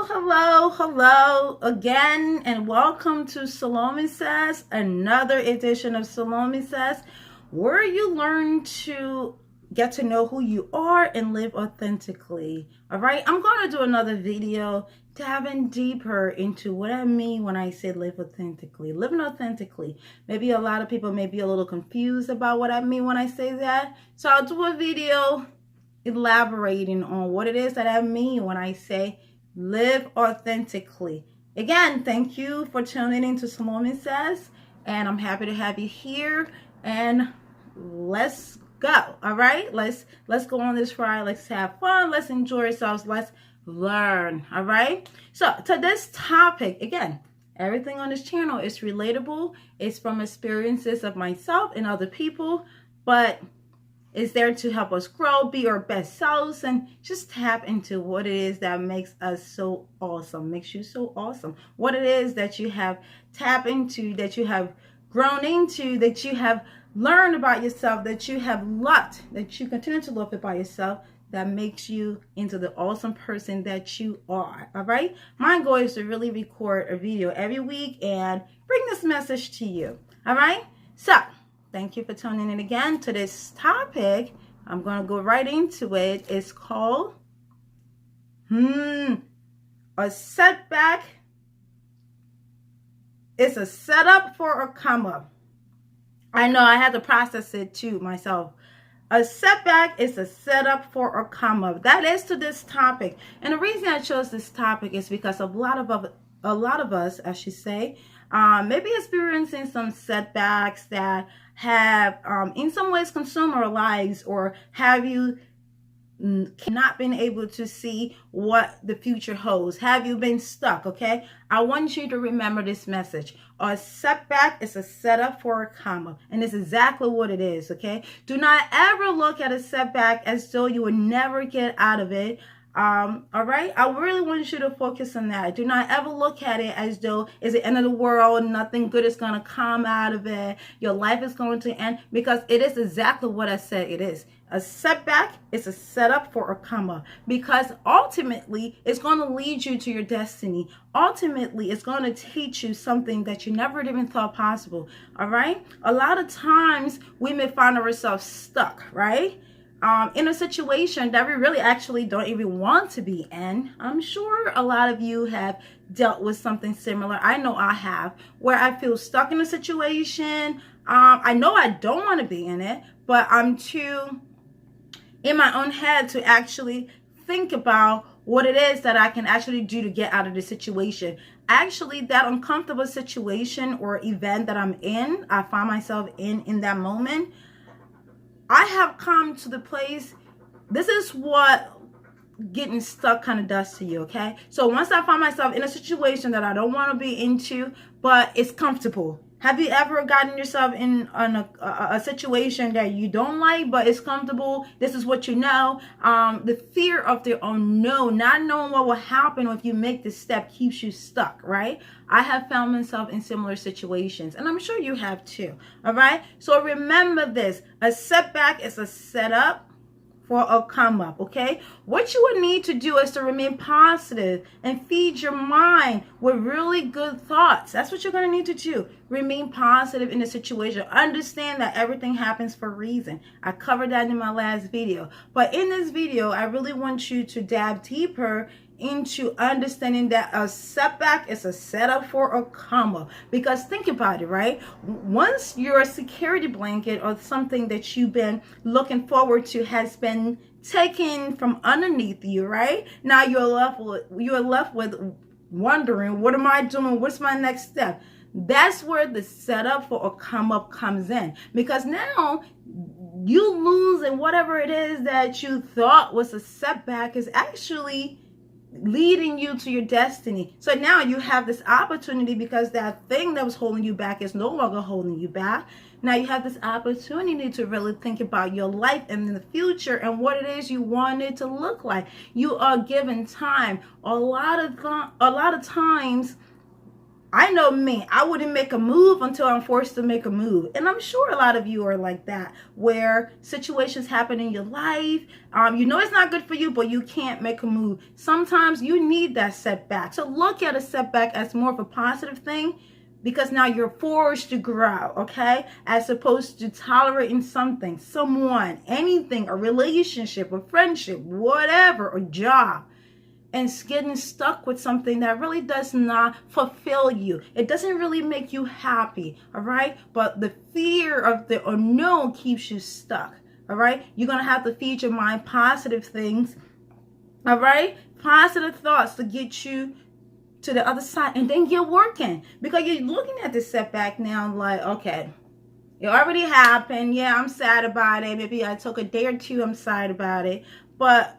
Hello again, and welcome to Salome Says, another edition of Salome Says, where you learn to get to know who you are and live authentically. All right, I'm going to do another video diving deeper into what I mean when I say live authentically, living authentically. Maybe a lot of people may be a little confused about what I mean when I say that, so I'll do a video elaborating on what it is that I mean when I say live authentically. Again, thank you for tuning in to Salome Says, and I'm happy to have you here, and let's go. All right, let's go on this ride. Let's have fun, let's enjoy ourselves, let's learn. All right, so to this topic, again, everything on this channel is relatable. It's from experiences of myself and other people, but is there to help us grow, be our best selves, and just tap into what it is that makes us so awesome, makes you so awesome. What it is that you have tapped into, that you have grown into, that you have learned about yourself, that you have loved, that you continue to love about yourself, that makes you into the awesome person that you are. All right? My goal is to really record a video every week and bring this message to you. All right? So, thank you for tuning in again to this topic. I'm going to go right into it. It's called a setback. It's a setup for a come up. I know I had to process it too myself. A setback is a setup for a come up. That is to this topic. And the reason I chose this topic is because a lot of us, I should say, maybe experiencing some setbacks that have in some ways consumed our lives, or have you not been able to see what the future holds? Have you been stuck? Okay, I want you to remember this message. A setback is a setup for a come up, and it's exactly what it is. Okay, do not ever look at a setback as though you would never get out of it. All right, I really want you to focus on that. Do not ever look at it as though it's the end of the world, nothing good is going to come out of it, your life is going to end, because it is exactly what I said it is. A setback is a setup for a come up, because ultimately it's going to lead you to your destiny. Ultimately, it's going to teach you something that you never even thought possible. All right, a lot of times we may find ourselves stuck, right? In a situation that we really actually don't even want to be in. I'm sure a lot of you have dealt with something similar. I know I have, where I feel stuck in a situation. I know I don't want to be in it, but I'm too in my own head to actually think about what it is that I can actually do to get out of the situation. Actually, that uncomfortable situation or event that I'm in, I find myself in that moment, I have come to the place, this is what getting stuck kind of does to you, okay? So once I find myself in a situation that I don't want to be into, but it's comfortable. Have you ever gotten yourself in a situation that you don't like, but it's comfortable? This is what you know. The fear of the unknown, not knowing what will happen if you make this step, keeps you stuck, right? I have found myself in similar situations, and I'm sure you have too, all right? So remember this, a setback is a setup for a come up, okay? What you would need to do is to remain positive and feed your mind with really good thoughts. That's what you're going to need to do. Remain positive in the situation. Understand that everything happens for a reason. I covered that in my last video. But in this video, I really want you to dive deeper into understanding that a setback is a setup for a come up. Because think about it, right? Once your security blanket or something that you've been looking forward to has been taken from underneath you, right? Now you're left with wondering, what am I doing? What's my next step? That's where the setup for a come up comes in, because now you losing whatever it is that you thought was a setback is actually leading you to your destiny. So now you have this opportunity, because that thing that was holding you back is no longer holding you back. Now you have this opportunity to really think about your life and the future and what it is you want it to look like. You are given time. A lot of times I know me, I wouldn't make a move until I'm forced to make a move. And I'm sure a lot of you are like that, where situations happen in your life. You know it's not good for you, but you can't make a move. Sometimes you need that setback. So look at a setback as more of a positive thing, because now you're forced to grow, okay? As opposed to tolerating something, someone, anything, a relationship, a friendship, whatever, a job, and getting stuck with something that really does not fulfill you. It doesn't really make you happy, all right? But the fear of the unknown keeps you stuck, all right? You're going to have to feed your mind positive things, all right? Positive thoughts to get you to the other side, and then you're working, because you're looking at this setback now like, okay, it already happened. Yeah, I'm sad about it. Maybe I took a day or two, I'm sad about it, but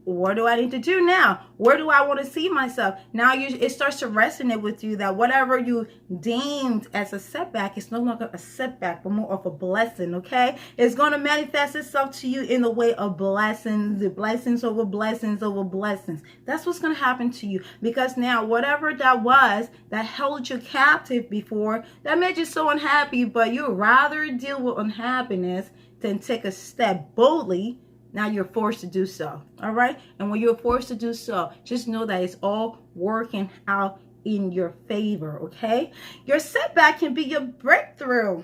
what do I need to do now? Where do I want to see myself? Now it starts to resonate with you that whatever you deemed as a setback is no longer a setback, but more of a blessing, okay? It's going to manifest itself to you in the way of blessings, blessings over blessings over blessings. That's what's going to happen to you, because now whatever that was that held you captive before, that made you so unhappy, but you'd rather deal with unhappiness than take a step boldly. Now you're forced to do so, all right? And when you're forced to do so, just know that it's all working out in your favor, okay? Your setback can be your breakthrough,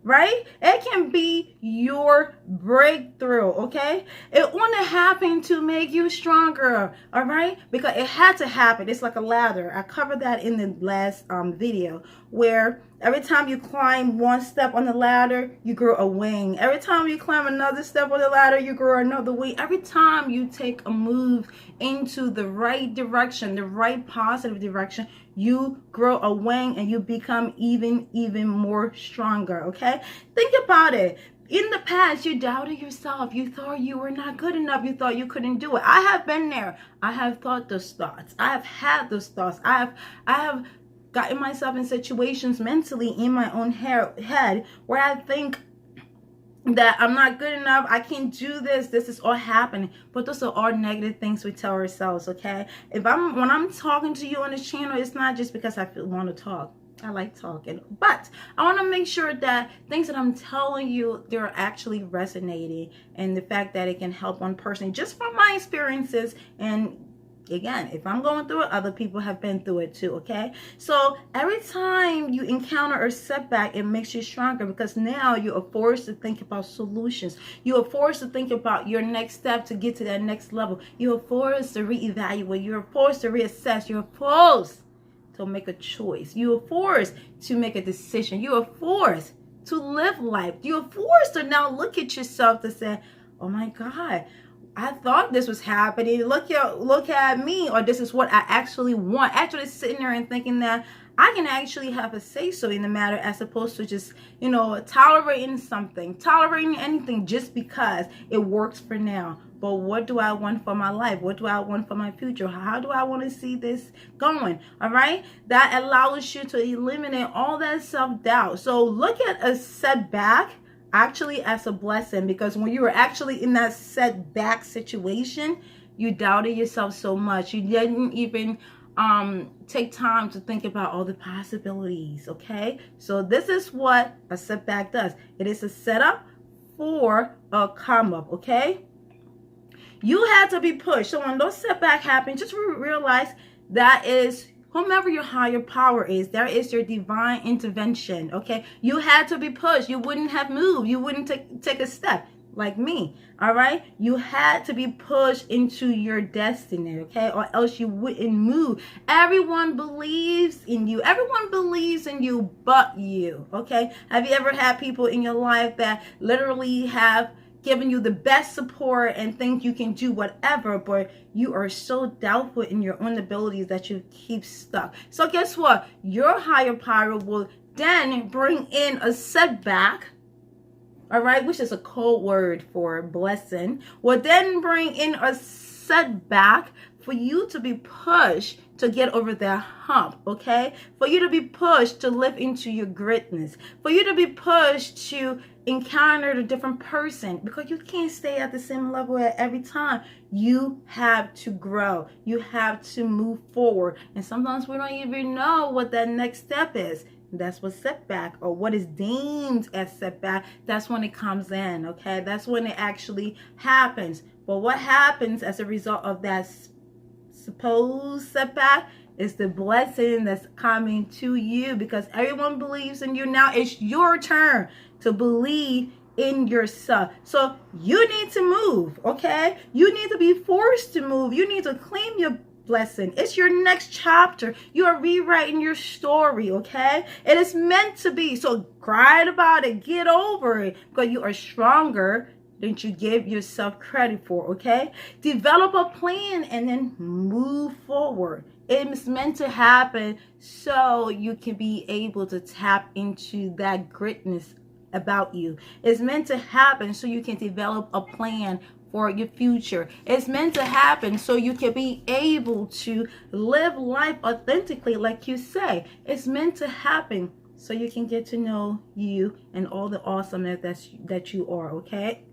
right? It can be your breakthrough, okay? It wouldn't happen to make you stronger, all right? Because it had to happen. It's like a ladder. I covered that in the last video, where every time you climb one step on the ladder, you grow a wing. Every time you climb another step on the ladder, you grow another wing. Every time you take a move into the right direction, the right positive direction, you grow a wing and you become even more stronger, okay? Think about it. In the past, you doubted yourself. You thought you were not good enough. You thought you couldn't do it. I have been there. I have thought those thoughts. I have had those thoughts. I have gotten myself in situations mentally in my own head where I think that I'm not good enough, I can't do this is all happening. But those are all negative things we tell ourselves, okay? When I'm talking to you on this channel, it's not just because I want to talk. I like talking, but I want to make sure that things that I'm telling you, they're actually resonating, and the fact that it can help one person just from my experiences. And again, if I'm going through it, other people have been through it too, okay? So every time you encounter a setback, it makes you stronger, because now you are forced to think about solutions. You are forced to think about your next step to get to that next level. You are forced to reevaluate. You are forced to reassess. You are forced to make a choice. You are forced to make a decision. You are forced to live life. You are forced to now look at yourself to say, oh my God, I thought this was happening. Look at me, or this is what I actually want. Actually sitting there and thinking that I can actually have a say-so in the matter, as opposed to just, tolerating something, tolerating anything just because it works for now. But what do I want for my life? What do I want for my future? How do I want to see this going? All right? That allows you to eliminate all that self-doubt. So look at a setback actually as a blessing, because when you were actually in that setback situation, you doubted yourself so much. You didn't even take time to think about all the possibilities, okay? So this is what a setback does. It is a setup for a come up, okay? You had to be pushed. So when those setbacks happen, just realize that is whomever your higher power is. There is your divine intervention, okay? You had to be pushed. You wouldn't have moved. You wouldn't take a step like me, all right? You had to be pushed into your destiny, okay? Or else you wouldn't move. Everyone believes in you. Everyone believes in you but you, okay? Have you ever had people in your life that literally have giving you the best support and think you can do whatever, but you are so doubtful in your own abilities that you keep stuck? So guess what? Your higher power will then bring in a setback, all right, which is a code word for blessing, will then bring in a setback for you to be pushed to get over that hump, okay? For you to be pushed to live into your greatness, for you to be pushed to encountered a different person, because you can't stay at the same level at every time. You have to grow. You have to move forward. And sometimes we don't even know what that next step is. That's what setback, or what is deemed as setback, that's when it comes in, okay? That's when it actually happens. But what happens as a result of that supposed setback is the blessing that's coming to you, because everyone believes in you now. It's your turn to believe in yourself. So you need to move, okay? You need to be forced to move. You need to claim your blessing. It's your next chapter. You are rewriting your story, okay? It is meant to be. So cry about it. Get over it, because you are stronger than you give yourself credit for, okay? Develop a plan and then move forward. It's meant to happen so you can be able to tap into that greatness about you. It's meant to happen so you can develop a plan for your future. It's meant to happen so you can be able to live life authentically, like you say. It's meant to happen so you can get to know you and all the awesomeness that you are, okay?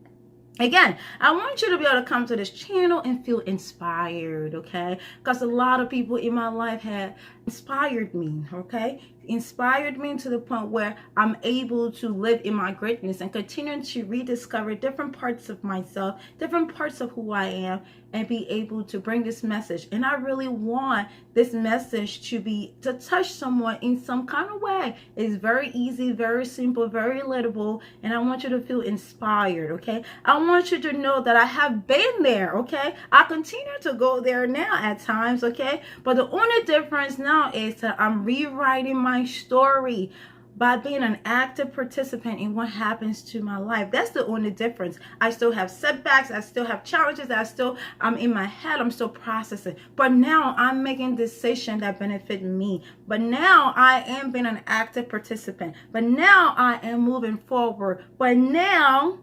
Again, I want you to be able to come to this channel and feel inspired, okay? Because a lot of people in my life have inspired me, okay? Inspired me to the point where I'm able to live in my greatness and continue to rediscover different parts of myself, different parts of who I am, and be able to bring this message. And I really want this message to touch someone in some kind of way. It's very easy, very simple, very relatable, and I want you to feel inspired, okay? I want you to know that I have been there, okay? I continue to go there now at times, okay? But the only difference now is that I'm rewriting my story by being an active participant in what happens to my life. That's the only difference. I still have setbacks. I still have challenges. I'm in my head. I'm still processing. But now I'm making decisions that benefit me. But now I am being an active participant. But now I am moving forward. But now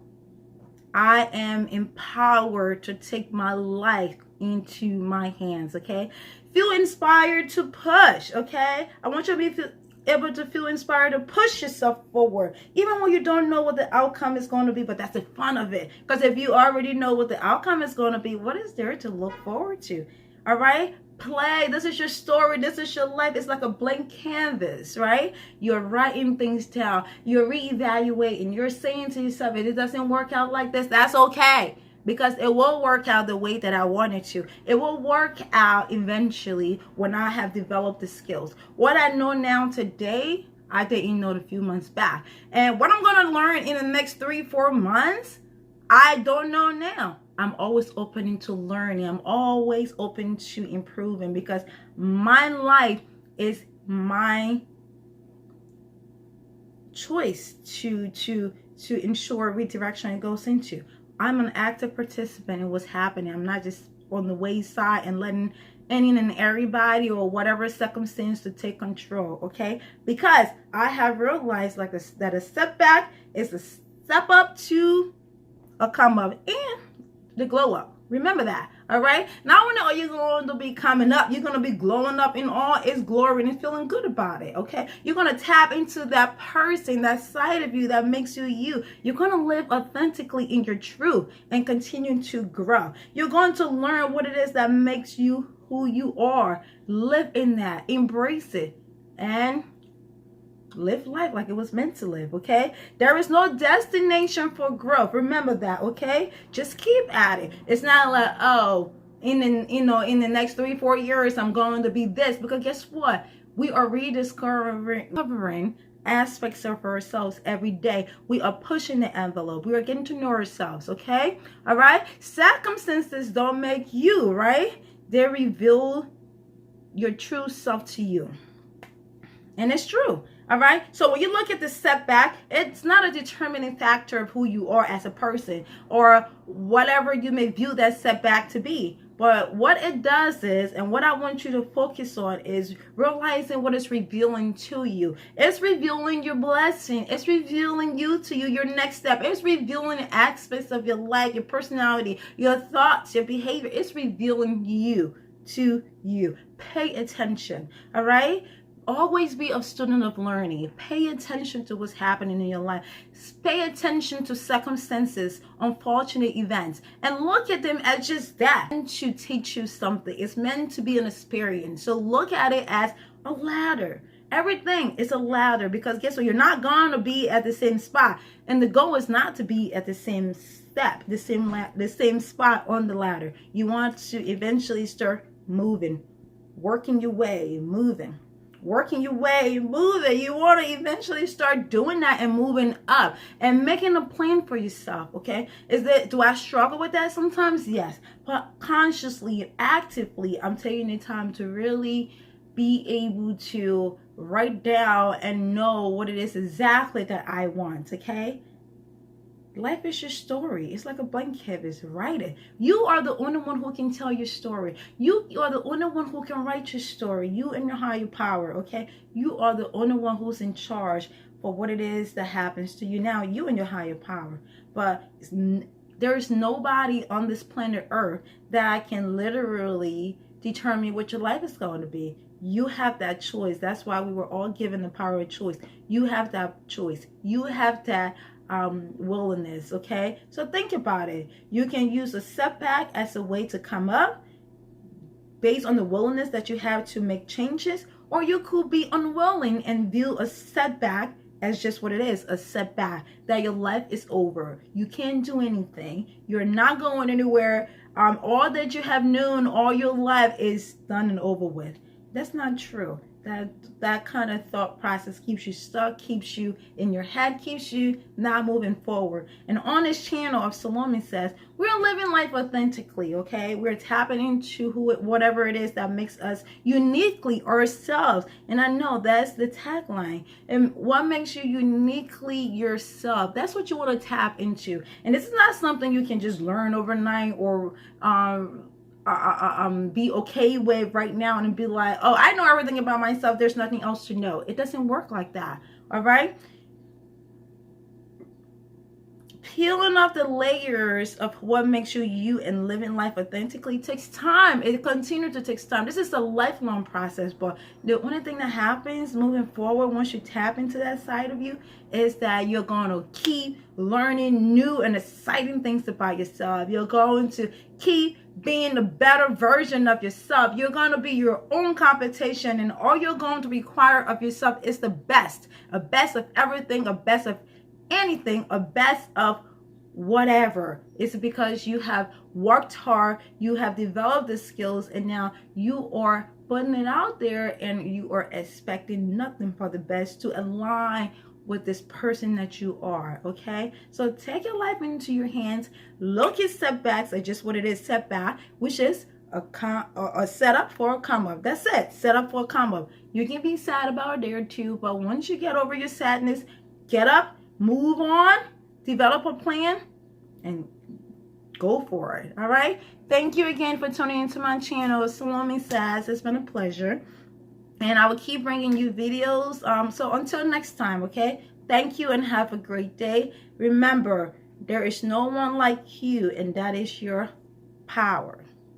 I am empowered to take my life into my hands, okay? Feel inspired to push, okay? I want you to be able to feel inspired to push yourself forward, even when you don't know what the outcome is going to be. But that's the fun of it, because if you already know what the outcome is going to be, what is there to look forward to? All right? Play. This is your story. This is your life. It's like a blank canvas, right? You're writing things down. You're reevaluating. You're saying to yourself, if it doesn't work out like this, that's okay. Because it will work out the way that I wanted to. It will work out eventually when I have developed the skills. What I know now today, I didn't know a few months back. And what I'm going to learn in the next 3-4 months, I don't know now. I'm always open to learning. I'm always open to improving, because my life is my choice to ensure redirection it goes into. I'm an active participant in what's happening. I'm not just on the wayside and letting any and everybody or whatever circumstance to take control, okay? Because I have realized that a setback is a step up to a come up and the glow up. Remember that, all right? Not only are you going to be coming up, you're going to be glowing up in all its glory and feeling good about it, okay? You're going to tap into that person, that side of you that makes you you. You're going to live authentically in your truth and continue to grow. You're going to learn what it is that makes you who you are. Live in that. Embrace it. And live life like it was meant to live, okay? There is no destination for growth. Remember that, okay? Just keep at it. It's not like, oh, in the next 3-4 years, I'm going to be this. Because guess what? We are rediscovering aspects of ourselves every day. We are pushing the envelope. We are getting to know ourselves, okay? All right? Circumstances don't make you, right? They reveal your true self to you. And it's true. All right. So when you look at the setback, it's not a determining factor of who you are as a person or whatever you may view that setback to be. But what it does is, and what I want you to focus on, is realizing what it's revealing to you. It's revealing your blessing. It's revealing you to you, your next step. It's revealing aspects of your life, your personality, your thoughts, your behavior. It's revealing you to you. Pay attention. All right. Always be a student of learning. Pay attention to what's happening in your life. Pay attention to circumstances, unfortunate events, and look at them as just that. It's meant to teach you something. It's meant to be an experience. So look at it as a ladder. Everything is a ladder, because guess what? You're not going to be at the same spot. And the goal is not to be at the same step, the same spot on the ladder. You want to eventually start moving, working your way, moving. Working your way, moving. You want to eventually start doing that and moving up and making a plan for yourself. Okay, do I struggle with that sometimes? Yes, but consciously, actively, I'm taking the time to really be able to write down and know what it is exactly that I want. Okay, life is your story. It's like a blank canvas. Write it. You are the only one who can tell your story. You are the only one who can write your story. You and your higher power, okay? You are the only one who's in charge for what it is that happens to you. Now, you and your higher power. But there's nobody on this planet Earth that can literally determine what your life is going to be. You have that choice. That's why we were all given the power of choice. You have that choice. You have that willingness. Okay, so think about it. You can use a setback as a way to come up based on the willingness that you have to make changes, or you could be unwilling and view a setback as just what it is, a setback, that your life is over. You can't do anything. You're not going anywhere. All that you have known all your life is done and over with. That's not true. That kind of thought process keeps you stuck, keeps you in your head, keeps you not moving forward. And on this channel of Salome Says, we're living life authentically, okay? We're tapping into whatever it is that makes us uniquely ourselves. And I know that's the tagline. And what makes you uniquely yourself? That's what you want to tap into. And this is not something you can just learn overnight or be okay with right now and be like, oh, I know everything about myself, there's nothing else to know. It doesn't work like that. All right, peeling off the layers of what makes you you and living life authentically takes time. It continues to take time. This is a lifelong process, but the only thing that happens moving forward once you tap into that side of you is that you're going to keep learning new and exciting things about yourself. You're going to keep being the better version of yourself. You're going to be your own competition, and all you're going to require of yourself is the best, a best of everything, a best of anything, a best of whatever. It's because you have worked hard, you have developed the skills, and now you are putting it out there and you are expecting nothing but the best to align with this person that you are. Okay, so take your life into your hands. Look at setbacks are just what it is, setback, which is a setup for a come up. That's it, set up for a come up. You can be sad about a day or two, but once you get over your sadness, get up, move on, develop a plan, and go for it. All right, thank you again for tuning into my channel, Salome Says. It's been a pleasure, and I will keep bringing you videos. So until next time, okay, thank you and have a great day. Remember, there is no one like you, and that is your power.